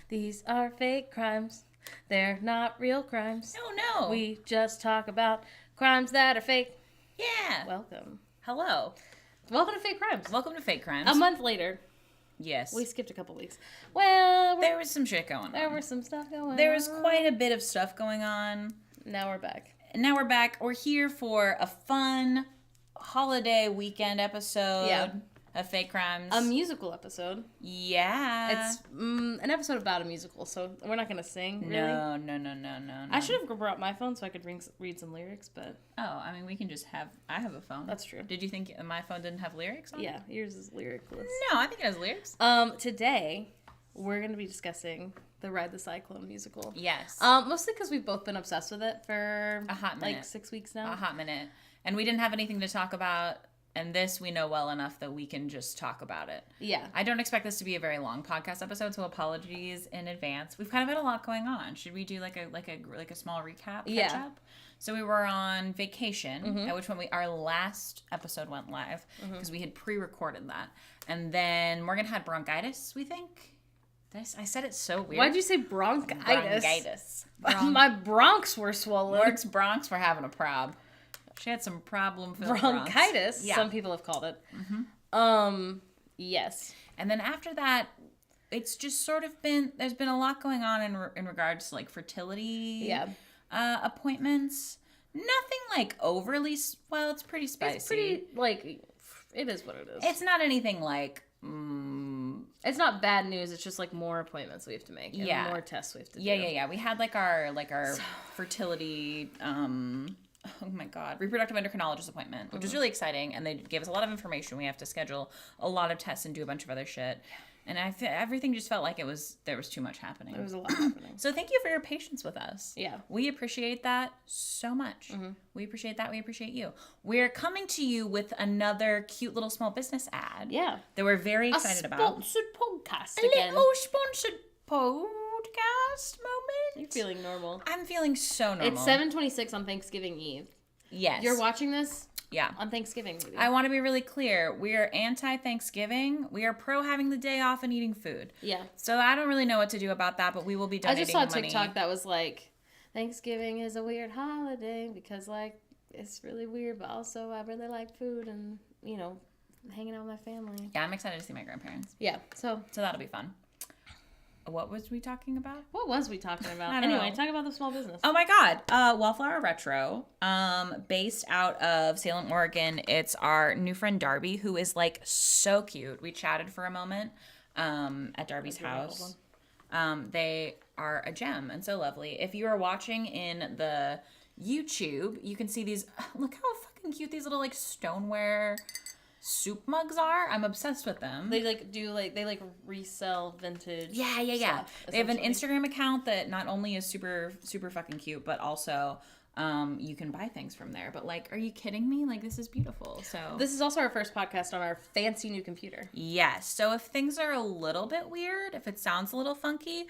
These are fake crimes. They're not real crimes. No. We just talk about crimes that are fake. Yeah. Welcome. Hello. Welcome to Fake Crimes. Welcome to Fake Crimes. A month later. Yes. We skipped a couple weeks. Well, there was some shit going on. There was some stuff going on. There was quite a bit of stuff going on. Now we're back. We're here for a fun holiday weekend episode of Fake Crimes. A musical episode. Yeah. It's an episode about a musical, so we're not going to sing, really. No. I should have brought my phone so I could read some lyrics, but... Oh, I mean, we can just have... I have a phone. That's true. Did you think my phone didn't have lyrics on it? Yeah, yours is lyricless. No, I think it has lyrics. Today, we're going to be discussing the Ride the Cyclone musical. Yes. Mostly because we've both been obsessed with it for... a hot minute. Like 6 weeks now. A hot minute. And we didn't have anything to talk about... And this we know well enough that we can just talk about it. Yeah. I don't expect this to be a very long podcast episode, so apologies in advance. We've kind of had a lot going on. Should we do like a small recap? Catch up? So we were on vacation, at which point our last episode went live because we had pre-recorded that. And then Morgan had bronchitis, we think. I said it so weird. Why'd you say bronchitis? Bronchitis. My bronchs were swollen. Morg's bronchs were having a prob. She had some problem with bronchitis. Yeah. Some people have called it. Yes. And then after that, it's just sort of been. There's been a lot going on in regards to like fertility. Appointments. Nothing like overly. Well, it's pretty spicy. It's pretty like. It is what it is. It's not anything like. It's not bad news. It's just like more appointments we have to make. And more tests we have to do. Yeah. We had like our fertility. Oh my God, reproductive endocrinologist appointment, which was really exciting, and they gave us a lot of information. We have to schedule a lot of tests and do a bunch of other shit, and everything just felt like there was too much happening. There was a lot happening. So thank you for your patience with us. Yeah, we appreciate that so much. We appreciate that. We appreciate you. We're coming to you with another cute little small business ad. Yeah, that we're very excited about. A sponsored podcast again. A little sponsored podcast moment. You're feeling normal. I'm feeling so normal. It's 7:26 on Thanksgiving Eve. Yes. You're watching this? Yeah. On Thanksgiving, maybe. I want to be really clear. We are anti-Thanksgiving. We are pro having the day off and eating food. Yeah. So I don't really know what to do about that, but we will be donating money. I just saw a TikTok that was like, Thanksgiving is a weird holiday because like it's really weird, but also I really like food and, hanging out with my family. Yeah, I'm excited to see my grandparents. Yeah. So that'll be fun. What was we talking about? What was we talking about? I don't know. Talk about the small business. Oh my God. Wallflower Retro, based out of Salem, Oregon. It's our new friend Darby, who is like so cute. We chatted for a moment at Darby's house. They are a gem and so lovely. If you are watching in the YouTube, you can see these. Look how fucking cute these little like stoneware soup mugs are. I'm obsessed with them. They they resell vintage. Yeah. Stuff, they have an Instagram account that not only is super super fucking cute, but also you can buy things from there. But like, are you kidding me? Like, this is beautiful. So this is also our first podcast on our fancy new computer. Yes. So if things are a little bit weird, if it sounds a little funky,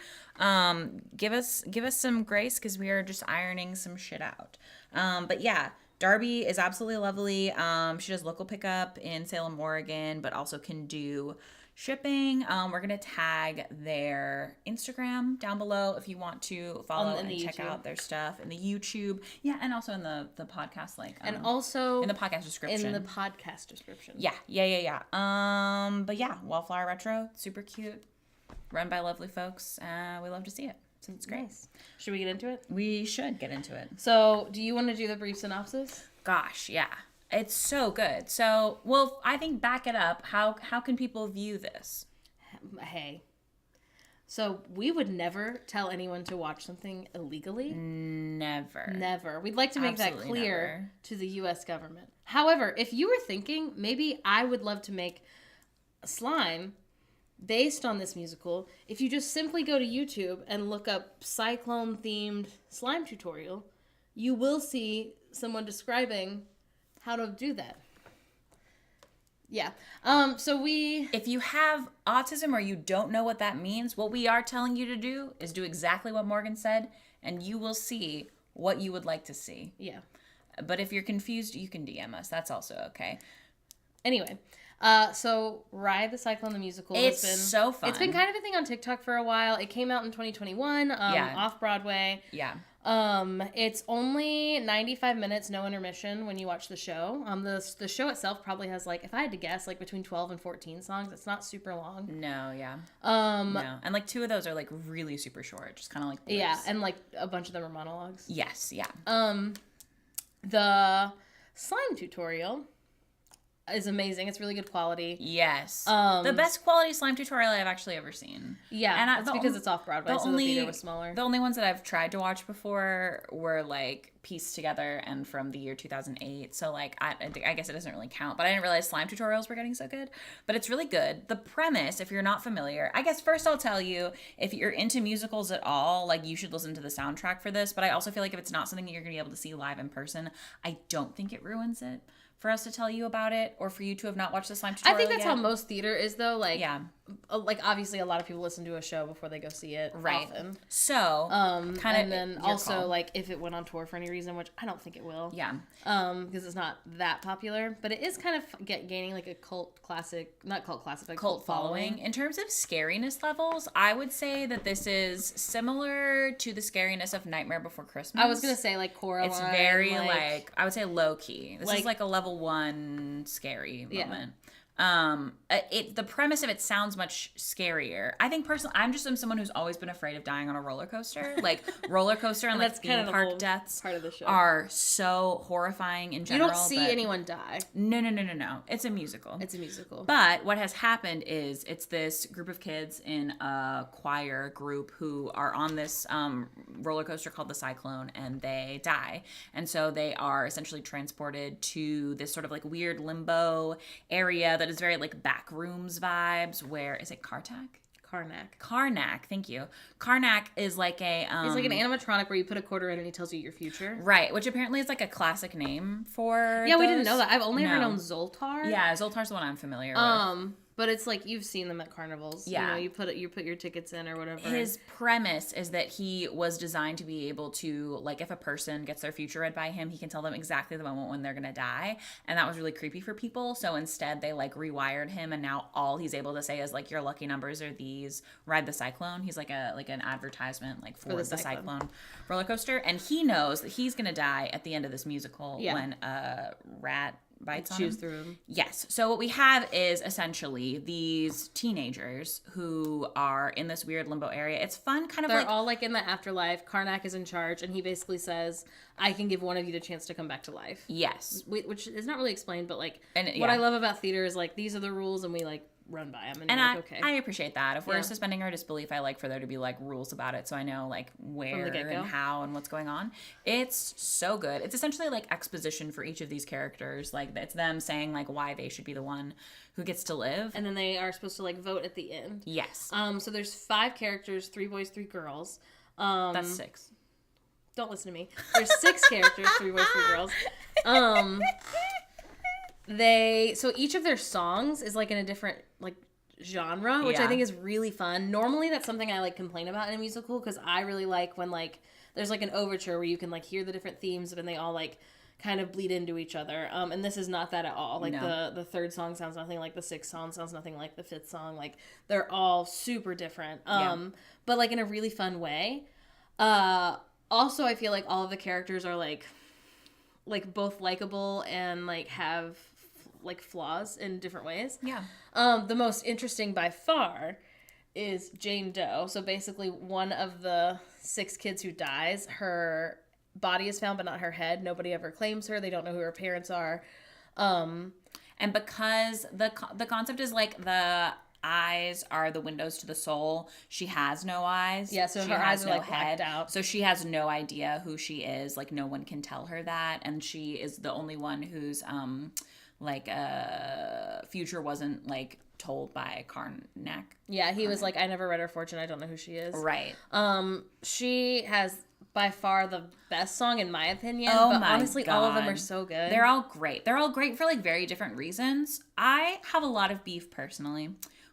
give us some grace because we are just ironing some shit out. But yeah. Darby is absolutely lovely. She does local pickup in Salem, Oregon, but also can do shipping. We're going to tag their Instagram down below if you want to follow and check out their stuff in the YouTube. Yeah, and also in the podcast and also in the podcast description. Yeah. But yeah, Wallflower Retro, super cute, run by lovely folks. We love to see it. So it's great. Nice. Should we get into it? We should get into it. So, do you want to do the brief synopsis? Gosh, yeah. It's so good. So, well, I think back it up. How can people view this? Hey. So, we would never tell anyone to watch something illegally. Never. We'd like to make that clear to the U.S. government. However, if you were thinking, maybe I would love to make a slime based on this musical, if you just simply go to YouTube and look up Cyclone-themed slime tutorial, you will see someone describing how to do that. Yeah. If you have autism or you don't know what that means, what we are telling you to do is do exactly what Morgan said, and you will see what you would like to see. Yeah. But if you're confused, you can DM us. That's also okay. Anyway, so Ride the Cyclone the musical It's has been so fun. It's been kind of a thing on TikTok for a while. It came out in 2021, off Broadway. Yeah. It's only 95 minutes, no intermission when you watch the show. The show itself probably has like, if I had to guess, like between 12 and 14 songs. It's not super long. No, yeah. No. And like 2 of those are like really super short, just kind of like blips. Yeah, and like a bunch of them are monologues. Yes, yeah. The slime tutorial is amazing. It's really good quality. Yes. The best quality slime tutorial I've actually ever seen. Yeah, and that's because it's off Broadway, so the theater was smaller. The only ones that I've tried to watch before were like pieced together and from the year 2008. So like I guess it doesn't really count, but I didn't realize slime tutorials were getting so good. But it's really good. The premise, if you're not familiar, I guess first I'll tell you, if you're into musicals at all, like you should listen to the soundtrack for this. But I also feel like if it's not something that you're gonna be able to see live in person, I don't think it ruins it for us to tell you about it or for you to have not watched the slime tutorial I think that's yet. how most theater is, though. Like, yeah. Like, obviously, a lot of people listen to a show before they go see it. Right. Often. So, and then also, call. like, if it went on tour for any reason, which I don't think it will. Yeah. Because it's not that popular. But it is kind of gaining, like, a cult classic, not cult classic, but cult following. In terms of scariness levels, I would say that this is similar to the scariness of Nightmare Before Christmas. I was going to say, like, Coraline. It's very, like, I would say low-key. This like, is like a level 1 scary moment. Yeah. The premise of it sounds much scarier. I think personally, I'm someone who's always been afraid of dying on a roller coaster. Like roller coaster and like theme park deaths part of the show are so horrifying in general. You don't see anyone die. No. It's a musical. It's a musical. But what has happened is it's this group of kids in a choir group who are on this roller coaster called the Cyclone, and they die. And so they are essentially transported to this sort of like weird limbo area that is very like backrooms vibes. Where is it? Karnak, thank you. Karnak is like a it's like an animatronic where you put a quarter in and he tells you your future. Right, which apparently is like a classic name for we didn't know that. I've only ever known Zoltar. Yeah, Zoltar's the one I'm familiar with. But it's like you've seen them at carnivals. Yeah. You put your tickets in or whatever. His premise is that he was designed to be able to, like, if a person gets their future read by him, he can tell them exactly the moment when they're going to die. And that was really creepy for people. So instead they like rewired him, and now all he's able to say is like, your lucky numbers are these, ride the Cyclone. He's like an advertisement like for the Cyclone roller coaster. And he knows that he's going to die at the end of this musical when a rat bites on him. Through him. Yes. So what we have is essentially these teenagers who are in this weird limbo area. It's fun, kind of They're all like in the afterlife. Karnak is in charge, and he basically says, I can give one of you the chance to come back to life. Yes. Which is not really explained, but like, and, what I love about theater is like, these are the rules, and we like run by them. And like, okay. I appreciate that. If we're suspending our disbelief, I like for there to be like rules about it, so I know like where and how and what's going on. It's so good. It's essentially like exposition for each of these characters. Like it's them saying like why they should be the one who gets to live, and then they are supposed to like vote at the end. Yes. So there's 5 characters, 3 boys, 3 girls. That's 6. Don't listen to me. There's 6 characters, 3 boys, 3 girls. So each of their songs is like in a different like genre, which I think is really fun. Normally that's something I like complain about in a musical, because I really like when like there's like an overture where you can like hear the different themes and they all like kind of bleed into each other. And this is not that at all. Like the 3rd song sounds nothing like the 6th song sounds nothing like the 5th song. Like they're all super different. But like in a really fun way. Also I feel like all of the characters are like both likable and like have like flaws in different ways. Yeah. The most interesting by far is Jane Doe. So basically one of the 6 kids who dies, her body is found but not her head. Nobody ever claims her. They don't know who her parents are. And because the concept is like the eyes are the windows to the soul, she has no eyes. Yeah, so her eyes are like blacked out. So she has no idea who she is. Like no one can tell her that, and she is the only one who's future wasn't like told by Karnak. Yeah, he was like, I never read her fortune. I don't know who she is. Right. She has by far the best song in my opinion. Oh but my honestly, God. all of them are so good. They're all great. They're all great for like very different reasons. I have a lot of beef personally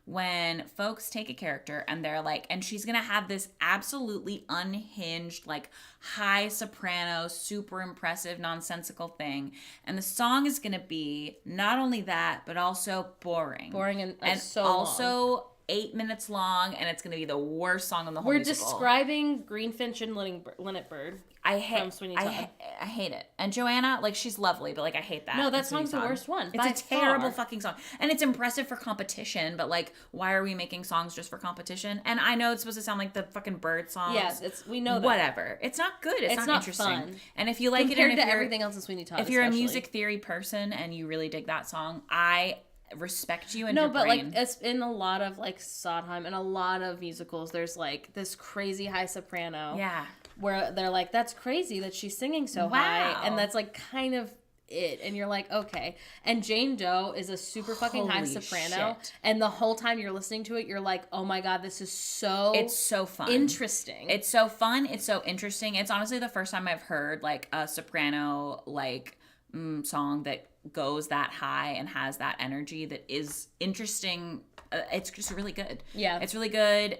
when folks take a character and they're like, and she's gonna have this absolutely unhinged, like high soprano, super impressive, nonsensical thing, and the song is gonna be not only that, but also boring, and so also long. 8 minutes long, and it's gonna be the worst song in the whole We're musical. describing Greenfinch and Linnet Bird. I hate from Sweeney Todd. I hate it. And Joanna, like, she's lovely, but like I hate that. No, that song's the worst one. It's a terrible fucking song. And it's impressive for competition, but like, why are we making songs just for competition? And I know it's supposed to sound like the fucking bird songs. Yes, we know that. Whatever. It's not good. It's not interesting. Fun. And if you like compared it, and to everything else in Sweeney Todd, if you're a music theory person and you really dig that song, I respect you and your brain. Like it's in a lot of like Sondheim and a lot of musicals, there's like this crazy high soprano. Yeah. Where they're like, that's crazy that she's singing so high. And that's like kind of it. And you're like, okay. And Jane Doe is a super fucking high soprano. Shit. And the whole time you're listening to it, you're like, oh my God, this is so... It's so fun. Interesting. It's so fun. It's so interesting. It's honestly the first time I've heard like a soprano like song that goes that high and has that energy that is interesting. It's just really good. Yeah. It's really good.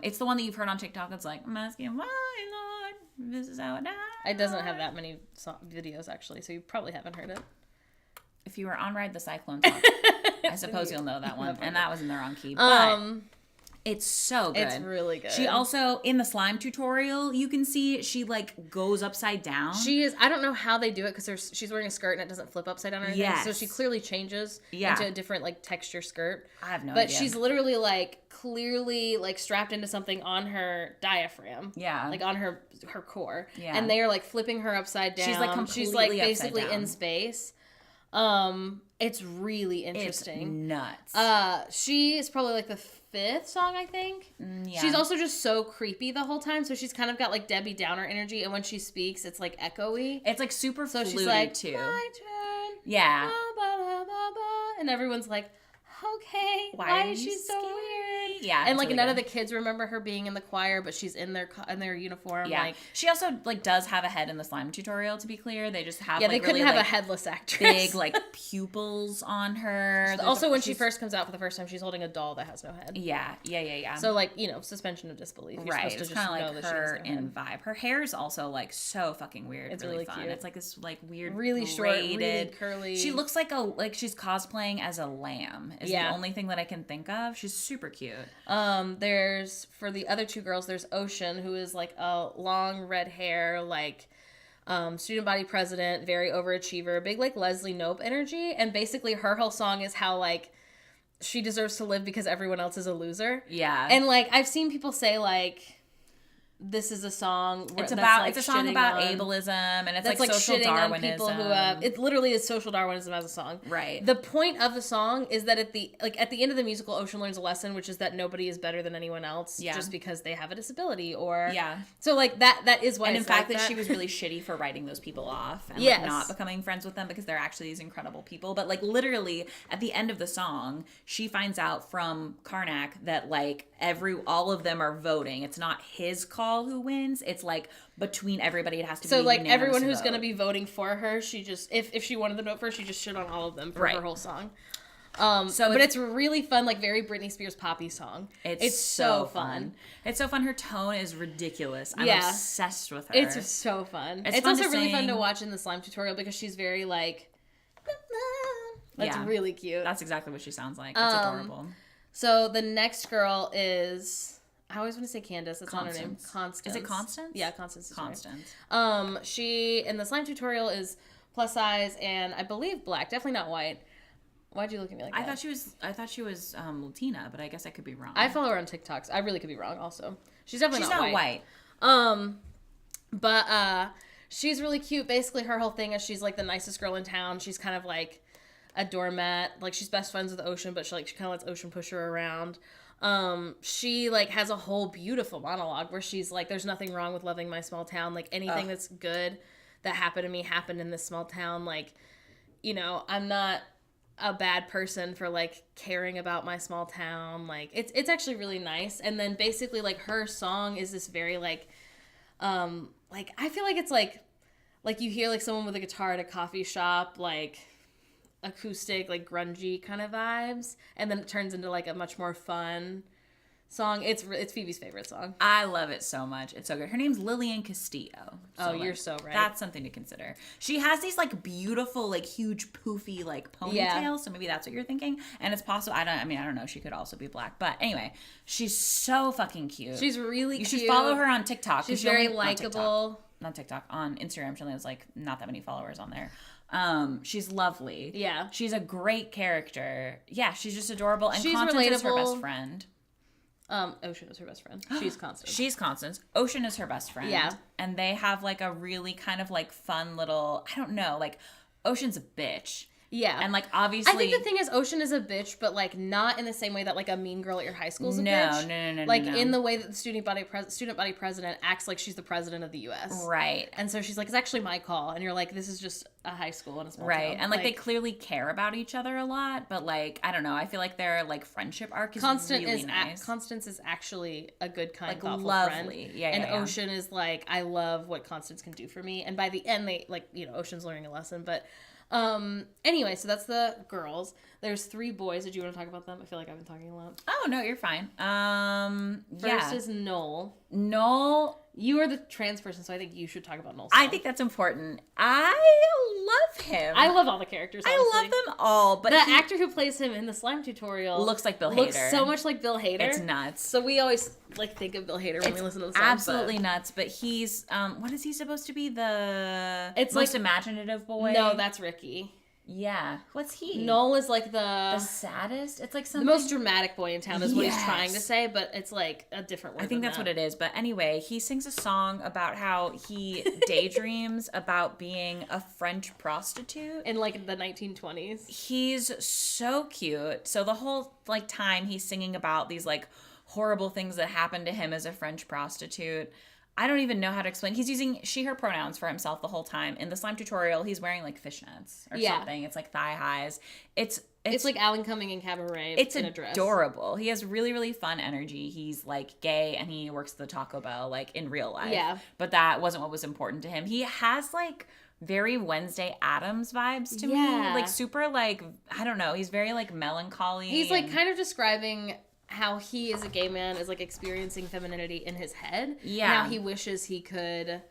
It's the one that you've heard on TikTok that's like, I'm asking why, Lord, this is how it died. It doesn't have that many videos, actually, so you probably haven't heard it. If you were on Ride the Cyclone talk, I suppose you'll know that one. And that was in the wrong key. But it's so good. It's really good. She also, in the slime tutorial, you can see she like goes upside down. She is, I don't know how they do it because she's wearing a skirt and it doesn't flip upside down or anything. Yes. So she clearly changes into a different like texture skirt. I have no idea. But she's literally like clearly like strapped into something on her diaphragm. Yeah. Like on her core. Yeah. And they are like flipping her upside down. She's like completely She's like basically upside down. in space. It's really interesting. It's nuts. She is probably like the 5th song, I think. Yeah. She's also just so creepy the whole time, so she's kind of got like Debbie Downer energy, and when she speaks, it's like echoey. It's like super so fluty she's like, too. my turn. Yeah. Ba, ba, ba, ba, ba. And everyone's like, okay, why is she so weird? Yeah, and like really none good. of the kids remember her being in the choir, but she's in their uniform. Yeah, like she also like does have a head in the slime tutorial. To be clear, they just have they like, couldn't really, have like, a headless actress. big like pupils on her. Also, when she first comes out for the first time, she's holding a doll that has no head. Yeah. So like suspension of disbelief. You're Right, supposed to it's kind of know like that her she has no in vibe. Her hair is also like so fucking weird. It's really really fun. cute. It's like this like weird, really short, braided, really curly. She looks like she's cosplaying as a lamb. Is the only thing that I can think of. She's super cute. There's for the other 2 girls, there's Ocean, who is like a long red hair, like student body president, very overachiever, big like Leslie Knope energy, and basically her whole song is how like she deserves to live because everyone else is a loser. Yeah. And like I've seen people say like this is a song it's like a song about ableism, and it's like social Darwinism. People who it literally is social Darwinism as a song. Right. The point of the song is that at the end of the musical, Ocean learns a lesson, which is that nobody is better than anyone else just because they have a disability or So like that is why. And in it's fact, like that she was really shitty for writing those people off and Yes. like, not becoming friends with them because they're actually these incredible people. But like literally at the end of the song, she finds out from Karnak that like all of them are voting. It's not his call who wins. It's like between everybody, it has to be. So like unanimous everyone who's vote. going to be voting for her, she just if she wanted to vote for her, she just shit on all of them for her whole song. So but it's really fun, like very Britney Spears poppy song. It's so fun. It's so fun. Her tone is ridiculous. I'm obsessed with her. It's so fun. It's fun also to really fun sing. to watch in the slime tutorial because she's very like. That's really cute. That's exactly what she sounds like. It's adorable. So the next girl is. I always want to say Candace. That's not her name. Constance. Constance. Is it Constance? Yeah, Constance. Constance. Right. She in the slime tutorial is plus size and I believe black. Definitely not white. Why'd you look at me like that? I thought she was Latina, but I guess I could be wrong. I follow her on TikToks. I really could be wrong. Also, she's definitely not white. But she's really cute. Basically, her whole thing is she's like the nicest girl in town. She's kind of like a doormat. Like she's best friends with Ocean, but she kind of lets Ocean push her around. She like has a whole beautiful monologue where she's like, there's nothing wrong with loving my small town. Like anything that's good that happened to me happened in this small town. Like, I'm not a bad person for like caring about my small town. Like it's actually really nice. And then basically like her song is this very like I feel like it's like you hear like someone with a guitar at a coffee shop, like acoustic, like grungy kind of vibes, and then it turns into like a much more fun song. It's Phoebe's favorite song. I love it so much. It's so good. Her name's Lillian Castillo. Oh, you're so right. That's something to consider. She has these like beautiful, like huge poofy like ponytails. So maybe that's what you're thinking. And it's possible. I don't know. She could also be black. But anyway, she's so fucking cute. She's really cute. You should follow her on TikTok. She's very likable. Not TikTok. On Instagram, she only has like not that many followers on there. She's lovely. Yeah. She's a great character. Yeah, she's just adorable. And she's Constance relatable. is her best friend. Ocean is her best friend. She's Constance. She's Constance. Ocean is her best friend. Yeah. And they have like a really kind of like fun little, I don't know, like Ocean's a bitch. Yeah. And like obviously I think the thing is Ocean is a bitch, but like not in the same way that like a mean girl at your high school is a bitch. No. Like in the way that the student body president acts like she's the president of the US. Right. And so she's like, it's actually my call. And you're like, this is just a high school and a small right. town. And like they clearly care about each other a lot, but like I don't know, I feel like their like friendship arc is really nice. Constance is actually a good, kind, like thoughtful lovely. friend. Yeah. And Ocean is like, I love what Constance can do for me. And by the end they like, Ocean's learning a lesson, but anyway, so that's the girls. There's 3 boys. Did you want to talk about them? I feel like I've been talking a lot. Oh no, you're fine. First is Noel. Noel. You are the trans person, so I think you should talk about Noel. I think that's important. I love him. I love all the characters, honestly. I love them all, but the actor who plays him in the slime tutorial looks like Bill Hader. Looks so much like Bill Hader. It's nuts. So we always like think of Bill Hader when we listen to the song. Absolutely nuts. But he's what is he supposed to be? It's most imaginative boy. No, that's Ricky. Yeah. What's he? Noel is like the saddest. It's like something. The most dramatic boy in town is what he's trying to say, but it's like a different word. I think that's what it is. But anyway, he sings a song about how he daydreams about being a French prostitute in like the 1920s. He's so cute. So the whole like time he's singing about these like horrible things that happened to him as a French prostitute. I don't even know how to explain. He's using she/her pronouns for himself the whole time. In the slime tutorial, he's wearing like fishnets or something. It's like thigh highs. It's like Alan Cumming in Cabaret. It's in a dress. Adorable. He has really, really fun energy. He's like gay and he works at the Taco Bell like in real life. Yeah. But that wasn't what was important to him. He has like very Wednesday Addams vibes to me. Like super like, I don't know. He's very like melancholy. He's like kind of describing how he as a gay man is like experiencing femininity in his head. Yeah. Now he wishes he could.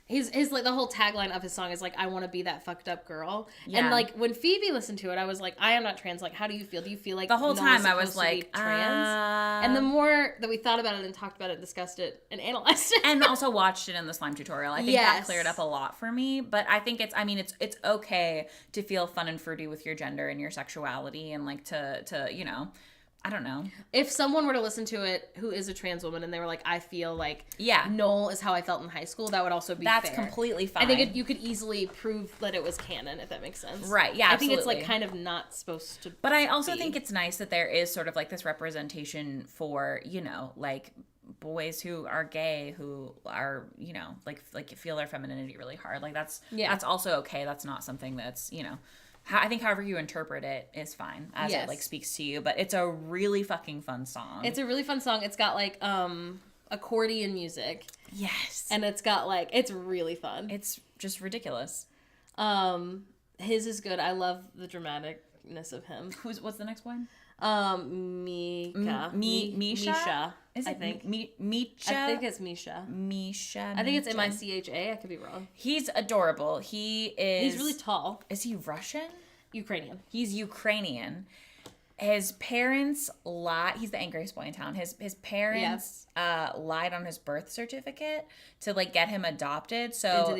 His like the whole tagline of his song is like, I want to be that fucked up girl. Yeah. And like when Phoebe listened to it, I was like, I am not trans. Like, how do you feel? Do you feel like the whole time I was like trans? And the more that we thought about it and talked about it, discussed it, and analyzed it, and also watched it in the slime tutorial, I think that cleared up a lot for me. But I think it's okay to feel fun and fruity with your gender and your sexuality, and like to I don't know. If someone were to listen to it who is a trans woman and they were like, I feel like Noel is how I felt in high school, that would also be That's fair. Completely fine. I think you could easily prove that it was canon, if that makes sense. Right, yeah, I absolutely. think it's like kind of not supposed to But I also think it's nice that there is sort of like this representation for, like boys who are gay, who are, like feel their femininity really hard. Like that's also okay. That's not something that's, I think however you interpret it is fine as it like speaks to you, but it's a really fucking fun song. It's a really fun song. It's got like accordion music. Yes. And it's got like, it's really fun. It's just ridiculous. His is good. I love the dramaticness of him. What's the next one? Misha. Misha? Is it I think. Misha? I think it's Misha. Misha. I think it's Micha. I could be wrong. He's adorable. He's really tall. Is he Russian? Ukrainian. He's Ukrainian. His parents lied. He's the angriest boy in town. His parents lied on his birth certificate to like get him adopted. So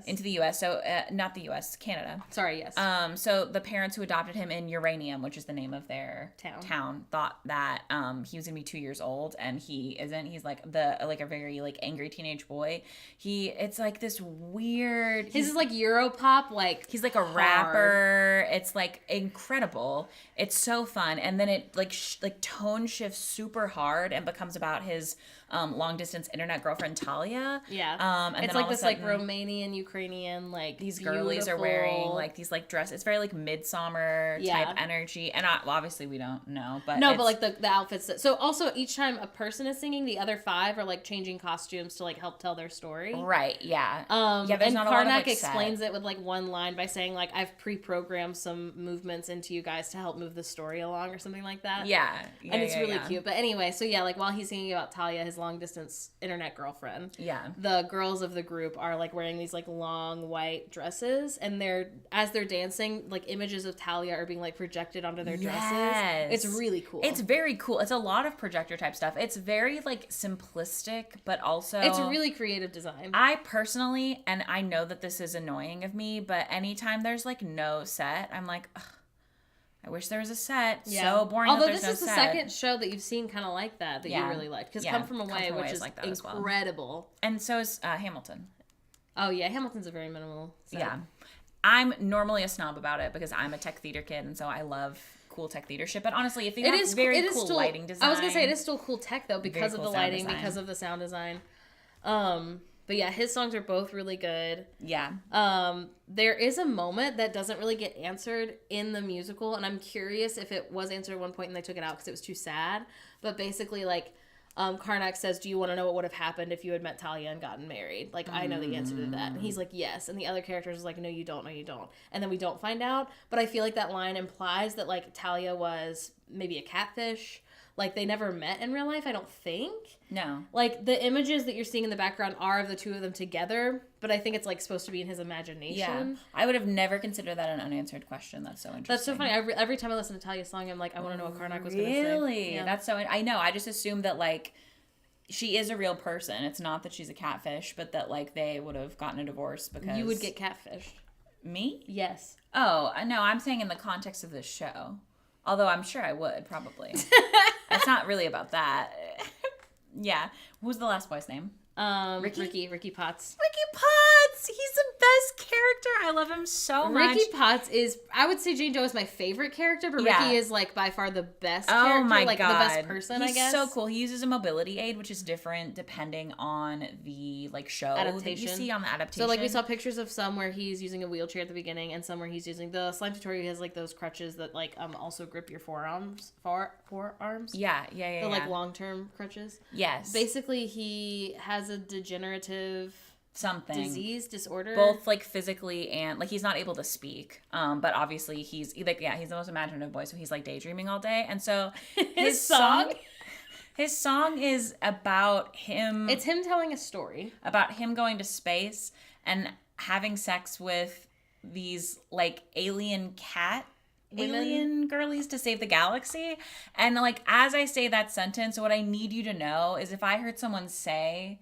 into the U.S. So not the U.S. Canada. Sorry. Yes. So the parents who adopted him in Uranium, which is the name of their town, thought that he was gonna be 2 years old, and he isn't. He's like a very like angry teenage boy. It's like this weird. His is like Europop. Like he's like a rapper. It's like incredible. It's so fun. And then it like tone shifts super hard and becomes about his long distance internet girlfriend Talia. Yeah. And it's then like all this of a sudden, like Romanian, Ukrainian, like these girlies are wearing beautiful- like these like dress. It's very like midsummer Yeah. type energy. And well, obviously we don't know, but no, but like the outfits. So also each time a person is singing, the other 5 are like changing costumes to like help tell their story. right, yeah. Yeah, there's and not a lot of, Karnak like, explains set. it with like one line by saying like I've pre-programmed some movements into you guys to help move the story along or something like that. Yeah. And it's really cute. But anyway, so yeah, like while he's singing about Talia, his long distance internet girlfriend, Yeah. the girls of the group are like wearing these like long white dresses, and as they're dancing, like images of Talia are being like projected onto their dresses. It's really cool. It's very cool. It's a lot of projector type stuff. It's very like simplistic, but also it's a really creative design. I personally, and I know that this is annoying of me, but anytime there's like no set, I'm like, ugh, I wish there was a set. Yeah. So boring. Although that there's this is no the set. second show that you've seen kind of like that you really liked, because Come From Away, which is like that as well. incredible. And so is Hamilton. Oh yeah, Hamilton's a very minimal set. Yeah. I'm normally a snob about it because I'm a tech theater kid, and so I love cool tech theater shit. But honestly, if you have very cool lighting design, I was gonna say it is still cool tech though, because of cool the sound lighting, design. because of the sound design. But yeah, his songs are both really good. Yeah. There is a moment that doesn't really get answered in the musical, and I'm curious if it was answered at one point and they took it out because it was too sad. But basically, like, Karnak says, "Do you want to know what would have happened if you had met Talia and gotten married?" Like, I know the answer to that. And he's like, "Yes." And the other characters is like, "No, you don't. No, you don't." And then we don't find out. But I feel like that line implies that, like, Talia was maybe a catfish. Like, they never met in real life, I don't think. No. Like, the images that you're seeing in the background are of the two of them together, but I think it's, like, supposed to be in his imagination. Yeah. I would have never considered that an unanswered question. That's so interesting. That's so funny. Every time I listen to Talia's song, I'm like, I want to know what Karnak was going to say. Really? Yeah. That's so... I know. I just assumed that, like, she is a real person. It's not that she's a catfish, but that, like, they would have gotten a divorce because... You would get catfished. Me? Yes. Oh, no. I'm saying in the context of this show. Although I'm sure I would, probably. It's not really about that. Yeah. What was the last boy's name? Ricky Potts. Ricky Potts! He's the best character. I love him so much. Ricky Potts is, I would say Jane Doe is my favorite character, but Yeah. Ricky is, like, by far the best Oh character. my like, God. the best person, He's I guess. so cool. He uses a mobility aid, which is different depending on the, like, show Adaptation. that you see on the adaptation. So, like, we saw pictures of some where he's using a wheelchair at the beginning, and some where he's using the slime tutorial. He has, like, those crutches that, like, also grip your forearms. Yeah. The, like, long-term crutches. Yes. Basically, he has a degenerative something disorder. both like physically and like he's not able to speak. But obviously he's like, yeah, he's the most imaginative boy, so he's like daydreaming all day. And so his song is about him. It's him telling a story about him going to space and having sex with these like alien girlies to save the galaxy. And like as I say that sentence, what I need you to know is if I heard someone say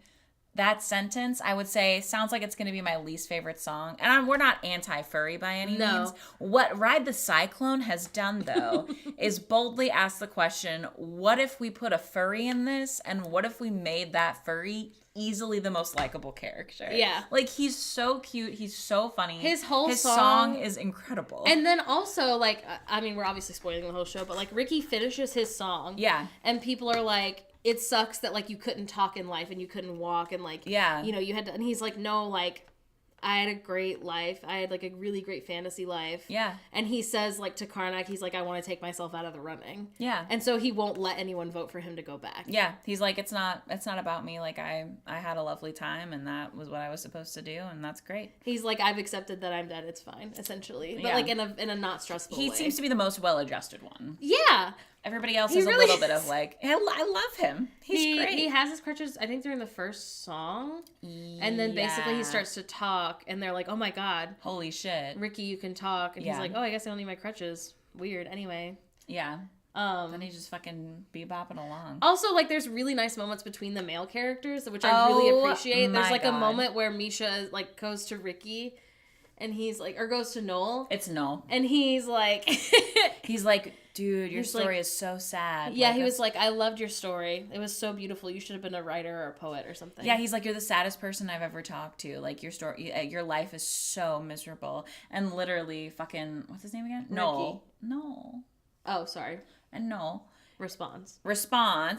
that sentence, I would say, sounds like it's going to be my least favorite song. And we're not anti-furry by any means. What Ride the Cyclone has done, though, is boldly ask the question, what if we put a furry in this? And what if we made that furry easily the most likable character? Yeah. Like, he's so cute. He's so funny. His song is incredible. And then also, like, I mean, we're obviously spoiling the whole show, but, like, Ricky finishes his song. Yeah. And people are like, it sucks that, like, you couldn't talk in life and you couldn't walk and, like, yeah, you know, you had to, and he's like, no, like, I had a great life. I had, like, a really great fantasy life. Yeah. And he says, like, to Karnak, he's like, I want to take myself out of the running. Yeah. And so he won't let anyone vote for him to go back. Yeah. He's like, it's not about me. Like, I had a lovely time, and that was what I was supposed to do, and that's great. He's like, I've accepted that I'm dead. It's fine, essentially. But, yeah. like, in a not stressful way. He seems to be the most well-adjusted one. Yeah. Everybody else is really a little bit of like, I love him. He's great. He has his crutches, I think, during the first song. And then basically he starts to talk, and they're like, oh my God. Holy shit. Ricky, you can talk. And he's like, oh, I guess I don't need my crutches. Weird. Anyway. Yeah. Then he's just fucking bebopping along. Also, like, there's really nice moments between the male characters, which I really appreciate. There's, like, a moment where Misha, like, goes to Ricky, and he's like, or goes to Noel. It's Noel. And he's like... he's like, dude, your story is so sad. Yeah, like, he was like, I loved your story. It was so beautiful. You should have been a writer or a poet or something. Yeah, he's like, you're the saddest person I've ever talked to. Like, your story, your life is so miserable. And literally fucking, what's his name again? Ricky. Noel. Oh, sorry. And Noel responds.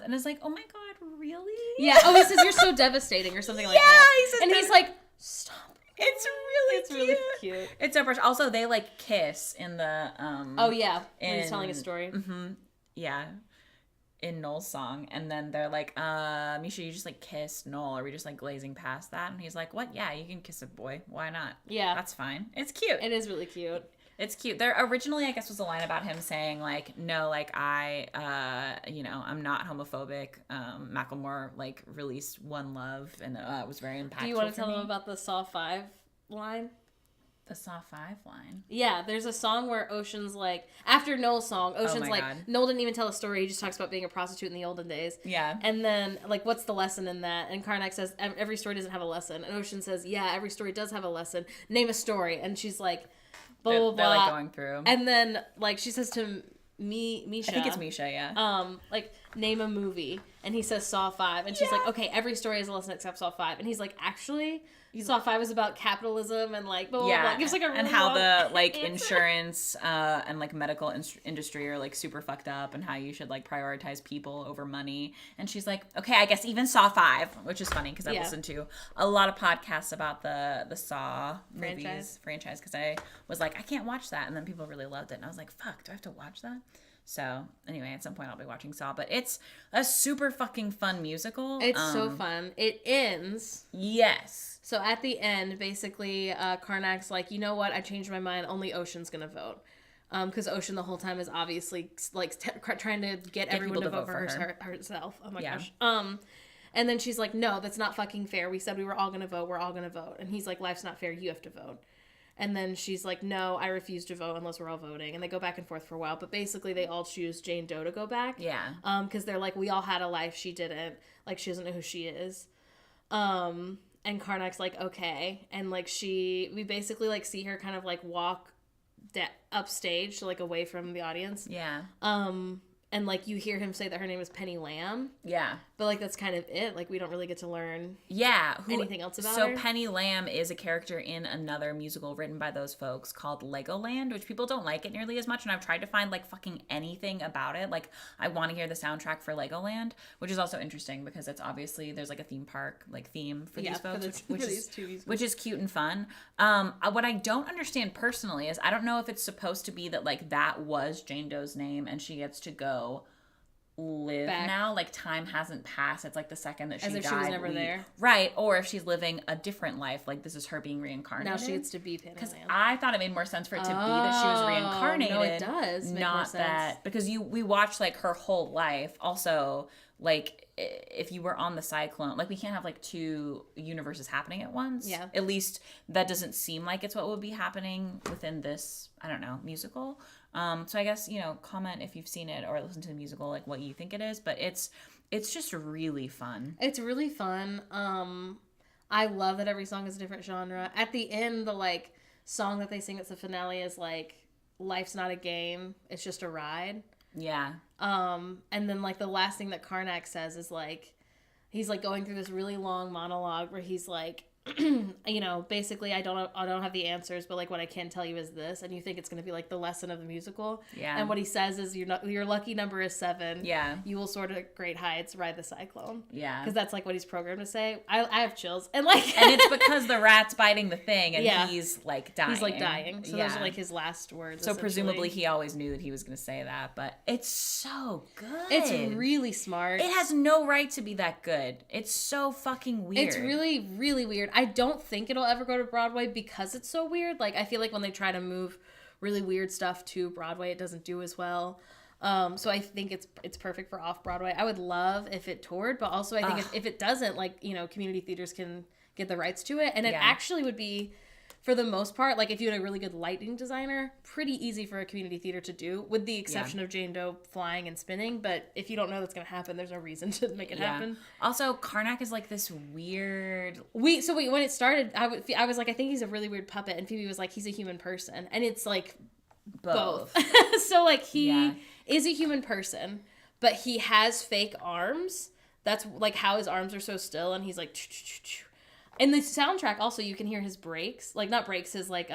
And is like, oh my God, really? Yeah. Oh, he says, you're so devastating or something like that. He says and he's like, stop. It's really cute. It's so precious. Also, they like kiss in the Oh yeah, when he's telling a story. Yeah, in Noel's song, and then they're like, Misha, you just like kissed Noel. Are we just like glazing past that? And he's like, what? Yeah, you can kiss a boy. Why not? Yeah, that's fine. It's cute. It is really cute. It's cute. There originally, I guess, was a line about him saying like, no, like I'm not homophobic. Macklemore like released One Love, and it was very impactful. Do you want to tell them about the Saw 5 line? The Saw 5 line? Yeah, there's a song where Ocean's like, after Noel's song, Ocean's like, God. Noel didn't even tell a story. He just talks about being a prostitute in the olden days. Yeah. And then, like, what's the lesson in that? And Karnak says, every story doesn't have a lesson. And Ocean says, yeah, every story does have a lesson. Name a story. And she's like, blah, blah, blah. They're like going through. And then, like, she says to Misha. I think it's Misha, yeah. Like, name a movie. And he says Saw 5. And she's like, okay, every story has a lesson except Saw 5. And he's like, actually... Saw 5 is about capitalism and like blah, blah, blah. Gives like a really and how the like answer. Insurance and like medical industry are like super fucked up, and how you should like prioritize people over money. And she's like, okay, I guess even Saw 5, which is funny because I listened to a lot of podcasts about the Saw franchise because I was like, I can't watch that, and then people really loved it, and I was like, fuck, do I have to watch that? So anyway, at some point I'll be watching Saw, but it's a super fucking fun musical. It's so fun. It ends. Yes. So at the end, basically, Karnak's like, you know what? I changed my mind. Only Ocean's gonna vote. Because Ocean the whole time is obviously like trying to get everyone to vote for herself. Oh my gosh. And then she's like, no, that's not fucking fair. We said we were all gonna vote. We're all gonna vote. And he's like, life's not fair. You have to vote. And then she's like, no, I refuse to vote unless we're all voting. And they go back and forth for a while. But basically, they all choose Jane Doe to go back. Yeah. Because they're like, we all had a life. She didn't. Like, she doesn't know who she is. And Karnak's like, okay. And, like, we basically, like, see her kind of, like, walk upstage, so, like, away from the audience. Yeah. And, like, you hear him say that her name is Penny Lamb. Yeah. But, like, that's kind of it. Like, we don't really get to learn anything else about her. So Penny Lamb is a character in another musical written by those folks called Legoland, which people don't like it nearly as much. And I've tried to find, like, fucking anything about it. Like, I want to hear the soundtrack for Legoland, which is also interesting because it's obviously, there's, like, a theme park, like, theme for these folks, which is cute and fun. What I don't understand personally is I don't know if it's supposed to be that, like, that was Jane Doe's name and she gets to go live back. Now, like time hasn't passed. It's like the second that she died. As if she was never there. Right. Or if she's living a different life, like this is her being reincarnated. Now she gets to be Penny Lamb. Because I thought it made more sense for it to be that she was reincarnated. No, it does make more sense. That, because we watched like her whole life. Also, like if you were on the Cyclone, like we can't have like two universes happening at once. Yeah. At least that doesn't seem like it's what would be happening within this, I don't know, musical. So I guess, comment if you've seen it or listened to the musical, like what you think it is, but it's just really fun. It's really fun. I love that every song is a different genre. At the end, the like song that they sing at the finale is like, life's not a game, it's just a ride. Yeah. And then like the last thing that Karnak says is like, he's like going through this really long monologue where he's like, basically I don't have the answers, but like what I can tell you is this, and you think it's going to be like the lesson of the musical. Yeah. And what he says is your lucky number is 7. Yeah. You will soar to great heights, ride the cyclone. Yeah. Because that's like what he's programmed to say. I have chills, and like and it's because the rat's biting the thing, and he's like dying. He's like dying. So those are like his last words. So presumably he always knew that he was going to say that, but it's so good. It's really smart. It has no right to be that good. It's so fucking weird. It's really, really weird. I don't think it'll ever go to Broadway because it's so weird. Like, I feel like when they try to move really weird stuff to Broadway, it doesn't do as well. So I think it's perfect for off-Broadway. I would love if it toured, but also I think if it doesn't, like, community theaters can get the rights to it. And it actually would be, for the most part, like if you had a really good lighting designer, pretty easy for a community theater to do, with the exception of Jane Doe flying and spinning. But if you don't know that's going to happen, there's no reason to make it happen. Also, Karnak is like this weird... When it started, I was like, I think he's a really weird puppet. And Phoebe was like, he's a human person. And it's like both. So like he is a human person, but he has fake arms. That's like how his arms are so still. And he's like... In the soundtrack, also, you can hear his brakes. Like, not brakes, his, like,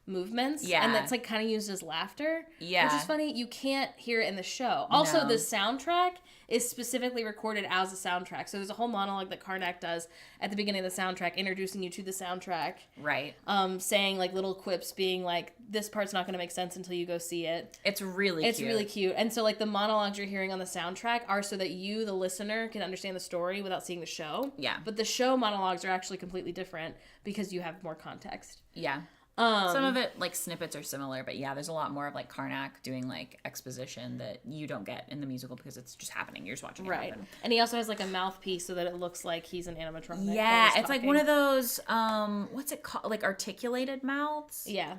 movements. Yeah. And that's like kind of used as laughter. Yeah. Which is funny. You can't hear it in the show. Also, No. the soundtrack is specifically recorded as a soundtrack. So there's a whole monologue that Karnak does at the beginning of the soundtrack, introducing you to the soundtrack. Right. Saying like little quips, being like, this part's not going to make sense until you go see it. It's really cute. And so like the monologues you're hearing on the soundtrack are so that you, the listener, can understand the story without seeing the show. Yeah. But the show monologues are actually completely different because you have more context. Yeah. Some of it, like, snippets are similar, but yeah, there's a lot more of, like, Karnak doing, like, exposition that you don't get in the musical because it's just happening. You're just watching it happen. And he also has, like, a mouthpiece so that it looks like he's an animatronic. Yeah, it's like one of those, what's it called? Like, articulated mouths? Yeah.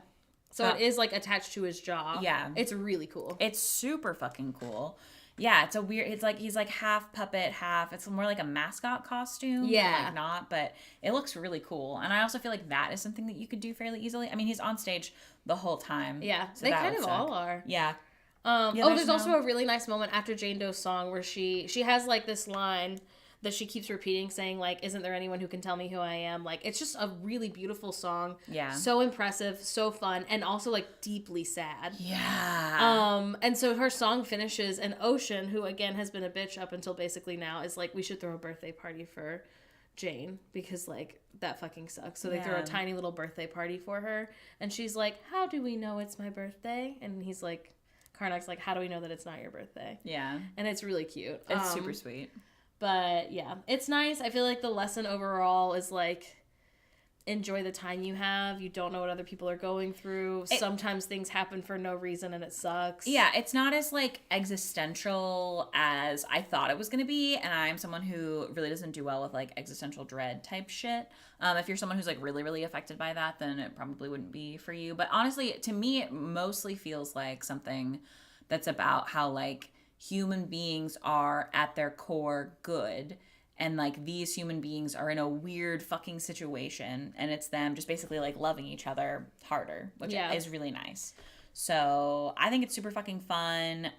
So it is, like, attached to his jaw. Yeah. It's really cool. It's super fucking cool. Yeah, it's a weird, it's like, he's like half puppet, half, it's more like a mascot costume. Yeah. Like not, but it looks really cool. And I also feel like that is something that you could do fairly easily. I mean, he's on stage the whole time. Yeah, so they kind of all are. Yeah. There's also a really nice moment after Jane Doe's song where she has, like, this line that she keeps repeating, saying, like, isn't there anyone who can tell me who I am? Like, it's just a really beautiful song. Yeah. So impressive, so fun, and also, like, deeply sad. Yeah. And so her song finishes, and Ocean, who, again, has been a bitch up until basically now, is like, we should throw a birthday party for Jane, because, like, that fucking sucks. So they throw a tiny little birthday party for her, and she's like, how do we know it's my birthday? And he's like, Karnak's like, how do we know that it's not your birthday? Yeah. And it's really cute. It's super sweet. But yeah, it's nice. I feel like the lesson overall is like, enjoy the time you have. You don't know what other people are going through. Sometimes things happen for no reason and it sucks. Yeah, it's not as like existential as I thought it was going to be. And I'm someone who really doesn't do well with like existential dread type shit. If you're someone who's like really, really affected by that, then it probably wouldn't be for you. But honestly, to me, it mostly feels like something that's about how like human beings are at their core good, and like these human beings are in a weird fucking situation, and it's them just basically like loving each other harder, which is really nice. So I think it's super fucking fun.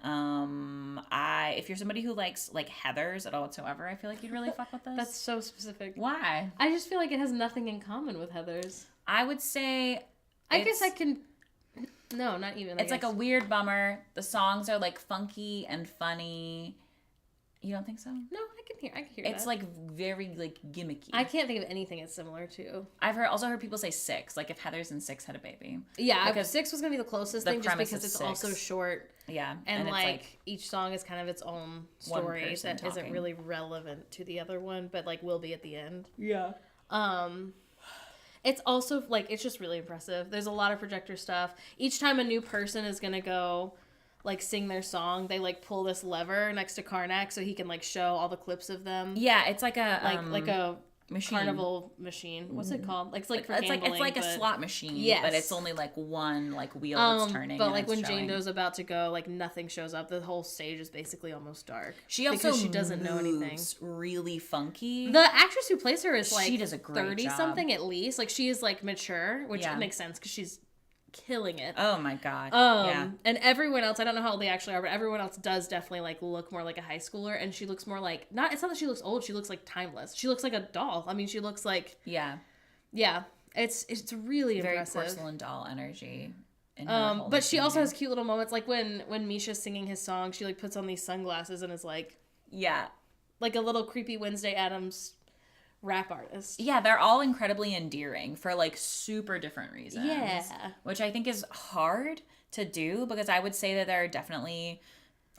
If you're somebody who likes like Heathers at all whatsoever, I feel like you'd really fuck with this. That's so specific. Why? I just feel like it has nothing in common with Heathers. I would say I guess I can. No, not even. It's like a weird bummer. The songs are like funky and funny. You don't think so? No, I can hear It's that. like very like gimmicky. I can't think of anything it's similar to. I've also heard people say Six, like if Heathers and Six had a baby. Yeah, because Six was gonna be the closest thing, just because it's Six. also short. Yeah, and like each song is kind of its own story that talking. isn't really relevant to the other one, but like will be at the end. Yeah. It's also like it's just really impressive. There's a lot of projector stuff. Each time a new person is gonna go like sing their song, they like pull this lever next to Karnak so he can like show all the clips of them. Yeah, it's like a like a machine. Carnival machine. What's it called? Like it's like for it's gambling, like a slot machine. Yes. But it's only like one like wheel that's turning. But and like when showing. Jane Doe's about to go, like nothing shows up. The whole stage is basically almost dark. She also because she doesn't know anything. Really funky. The actress who plays her is like she does a great 30 job. something at least. Like she is like mature, which makes sense because she's killing it. Oh my god. And everyone else, I don't know how old they actually are, but everyone else does definitely like look more like a high schooler, and she looks more like it's not that she looks old, she looks like timeless. She looks like a doll. I mean, she looks like it's really very impressive. porcelain doll energy. In her but she also has cute little moments, like when Misha's singing his song, she like puts on these sunglasses and is like like a little creepy Wednesday Addams rap artist. Yeah, they're all incredibly endearing for like super different reasons. Yeah. Which I think is hard to do, because I would say that there are definitely,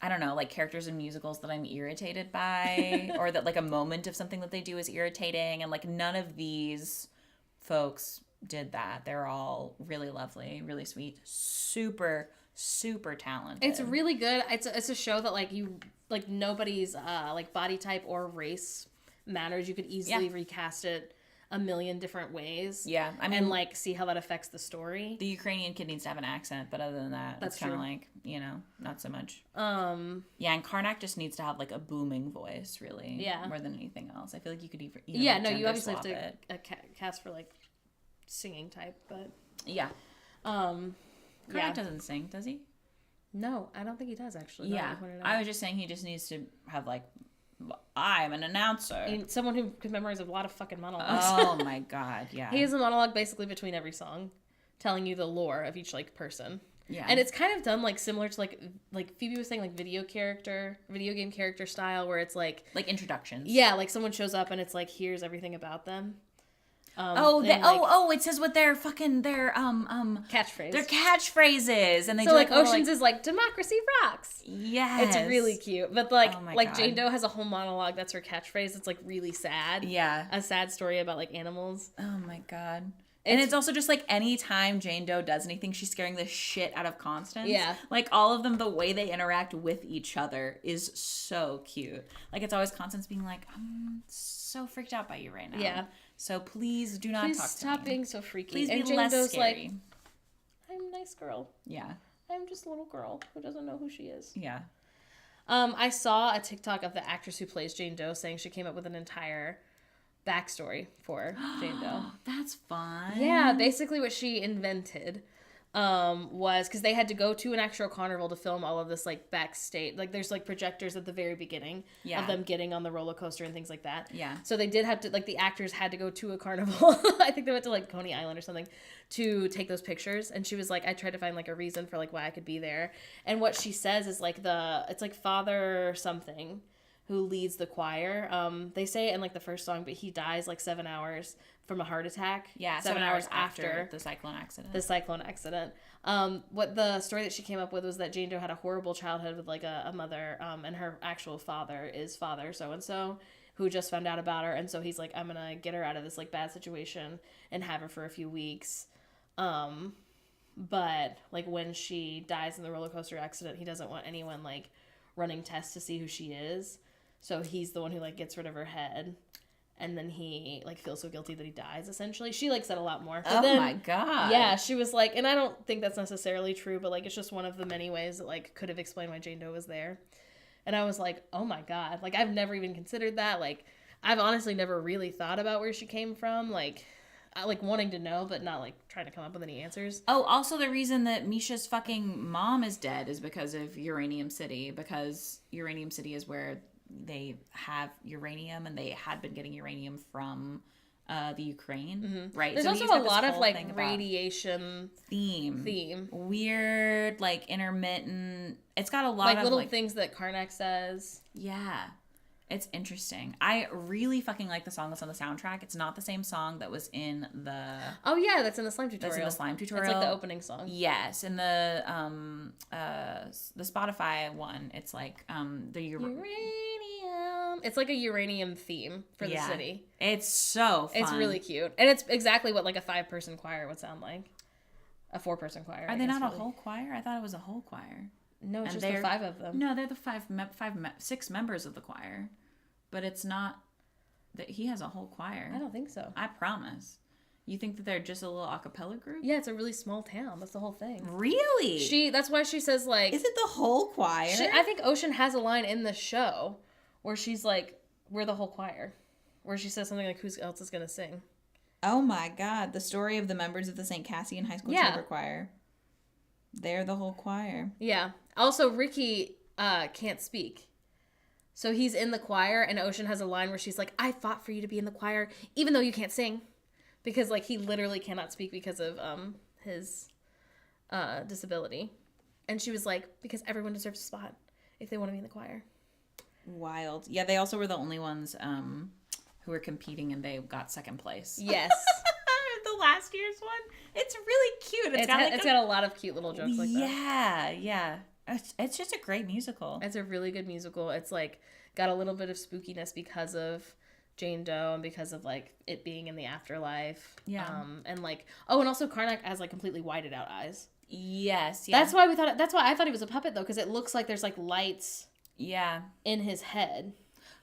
I don't know, like characters in musicals that I'm irritated by or that like a moment of something that they do is irritating, and like none of these folks did that. They're all really lovely, really sweet, super talented. It's really good. It's a show that like nobody's like body type or race matters. You could easily recast it a million different ways. Yeah, I mean, and like see how that affects the story. The Ukrainian kid needs to have an accent, but other than that, that's kind of true. like, you know, not so much. Yeah, and Karnak just needs to have like a booming voice, really. Yeah. More than anything else. I feel like you could even yeah, like, no, you obviously have gender to cast for like singing type, but yeah. Karnak doesn't sing, does he? No, I don't think he does actually. Yeah, I was just saying he just needs to have like, I'm an announcer. And someone who could memorize a lot of fucking monologues. Oh my god, yeah. He has a monologue basically between every song. telling you the lore of each like person. Yeah. And it's kind of done like similar to like Phoebe was saying, like video game character style, where it's like introductions. Yeah, like someone shows up and it's like, here's everything about them. It says what their catchphrase. Their catchphrases, and they so do like Ocean's is like democracy rocks. Yes, it's really cute. But like God. Jane Doe has a whole monologue that's her catchphrase. It's like really sad. Yeah, a sad story about like animals. Oh my God. And it's also just like anytime Jane Doe does anything, she's scaring the shit out of Constance. Yeah. Like all of them, the way they interact with each other is so cute. Like it's always Constance being like, I'm so freaked out by you right now. Yeah. So please do not talk to me. Stop being so freaky. Please and be Jane less Doe's scary. Like, I'm a nice girl. Yeah. I'm just a little girl who doesn't know who she is. Yeah. I saw a TikTok of the actress who plays Jane Doe saying she came up with an entire backstory for Jane Doe. That's fun. Yeah, basically what she invented was because they had to go to an actual carnival to film all of this like backstage. Like there's like projectors at the very beginning of them getting on the roller coaster and things like that. Yeah. So they did have to, like the actors had to go to a carnival. I think they went to like Coney Island or something to take those pictures. And she was like, I tried to find like a reason for like why I could be there. And what she says is like it's like Father something who leads the choir. They say it in like the first song, but he dies like 7 hours from a heart attack. Yeah, 7 hours after the Cyclone accident. What the story that she came up with was that Jane Doe had a horrible childhood with like a mother, and her actual father is Father so-and-so, who just found out about her, and so he's like, I'm gonna get her out of this like bad situation and have her for a few weeks. But like when she dies in the roller coaster accident, he doesn't want anyone like running tests to see who she is. So he's the one who like gets rid of her head, and then he like feels so guilty that he dies. Essentially, she like said a lot more. But then, my God! Yeah, she was like, and I don't think that's necessarily true, but like it's just one of the many ways that like could have explained why Jane Doe was there. And I was like, oh my God! Like I've never even considered that. Like I've honestly never really thought about where she came from. Like I like wanting to know, but not like trying to come up with any answers. Oh, also the reason that Misha's fucking mom is dead is because of Uranium City, because Uranium City is where they have uranium, and they had been getting uranium from the Ukraine, right? There's also a lot of like radiation theme, weird, like intermittent. It's got a lot like of little things that Karnak says. Yeah, it's interesting. I really fucking like the song that's on the soundtrack. It's not the same song that was in the. Oh yeah, that's in the slime tutorial. That's in the slime tutorial. It's like the opening song. Yes, in the Spotify one, it's like the uranium. It's like a uranium theme for the city. It's so fun. It's really cute, and it's exactly what like a 5-person choir would sound like. A 4-person choir. Are they not a whole choir? I thought it was a whole choir. No, it's just the 5 of them. No, they're the 6 members of the choir, but it's not that he has a whole choir. I don't think so. I promise. You think that they're just a little a cappella group? Yeah, it's a really small town. That's the whole thing. Really? That's why she says like. Is it the whole choir? I think Ocean has a line in the show where she's like, "We're the whole choir," where she says something like, "Who else is gonna sing?" Oh my God! The story of the members of the St. Cassian High School Chamber Choir. They're the whole choir. Yeah. Also, Ricky can't speak. So he's in the choir, and Ocean has a line where she's like, I fought for you to be in the choir, even though you can't sing. Because, like, he literally cannot speak because of his disability. And she was like, because everyone deserves a spot if they want to be in the choir. Wild. Yeah, they also were the only ones who were competing, and they got second place. Yes. The last year's one. It's really cute. It's got a lot of cute little jokes like that. Yeah. It's just a great musical. It's a really good musical. It's like got a little bit of spookiness because of Jane Doe and because of like it being in the afterlife. Yeah. And like and also Karnak has like completely whited out eyes. Yes. Yeah. That's why I thought he was a puppet though, because it looks like there's like lights. Yeah. In his head.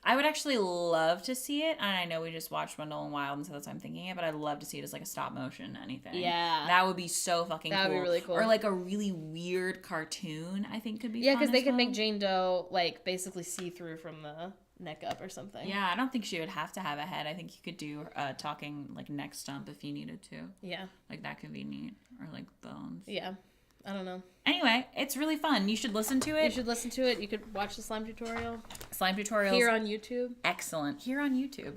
I would actually love to see it, and I know we just watched Noel and Wild, and so that's why I'm thinking it, but I'd love to see it as like a stop motion anything. Yeah. That would be so fucking cool. That would be really cool. Or like a really weird cartoon, I think could be fun. Yeah, because they could make Jane Doe like basically see through from the neck up or something. Yeah, I don't think she would have to have a head. I think you could do talking like neck stump if you needed to. Yeah. Like that could be neat. Or like bones. Yeah. I don't know. Anyway, it's really fun. You should listen to it. You could watch the slime tutorial. Slime tutorials. Here on YouTube. Excellent. Here on YouTube.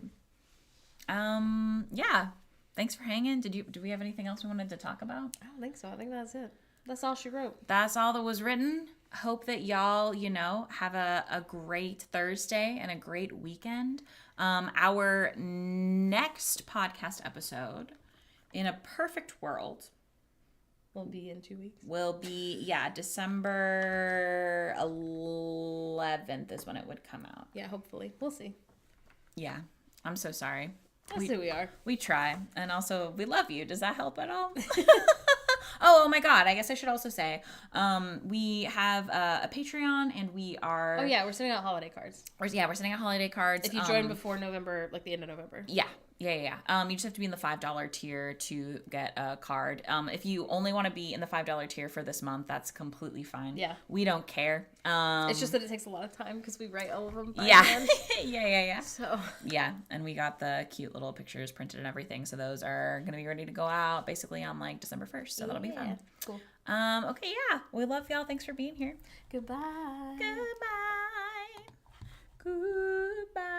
Yeah. thanks for hanging. Do we have anything else we wanted to talk about? I don't think so. I think that's it. That's all she wrote. That's all that was written. Hope that y'all, have a great Thursday and a great weekend. Our next podcast episode, in a perfect world, will be in 2 weeks. Will be, December 11th is when it would come out. Yeah, hopefully. We'll see. Yeah. I'm so sorry. That's who we are. We try. And also, we love you. Does that help at all? Oh my God. I guess I should also say, we have a Patreon and we are... Oh yeah, we're sending out holiday cards. We're sending out holiday cards. If you join before November, like the end of November. Yeah. You just have to be in the $5 tier to get a card. If you only want to be in the $5 tier for this month, that's completely fine. Yeah. We don't care. It's just that it takes a lot of time because we write all of them. Yeah. Yeah. So. Yeah, and we got the cute little pictures printed and everything. So those are going to be ready to go out basically on like December 1st. So that'll be fun. Cool. Okay, yeah. We love y'all. Thanks for being here. Goodbye. Goodbye.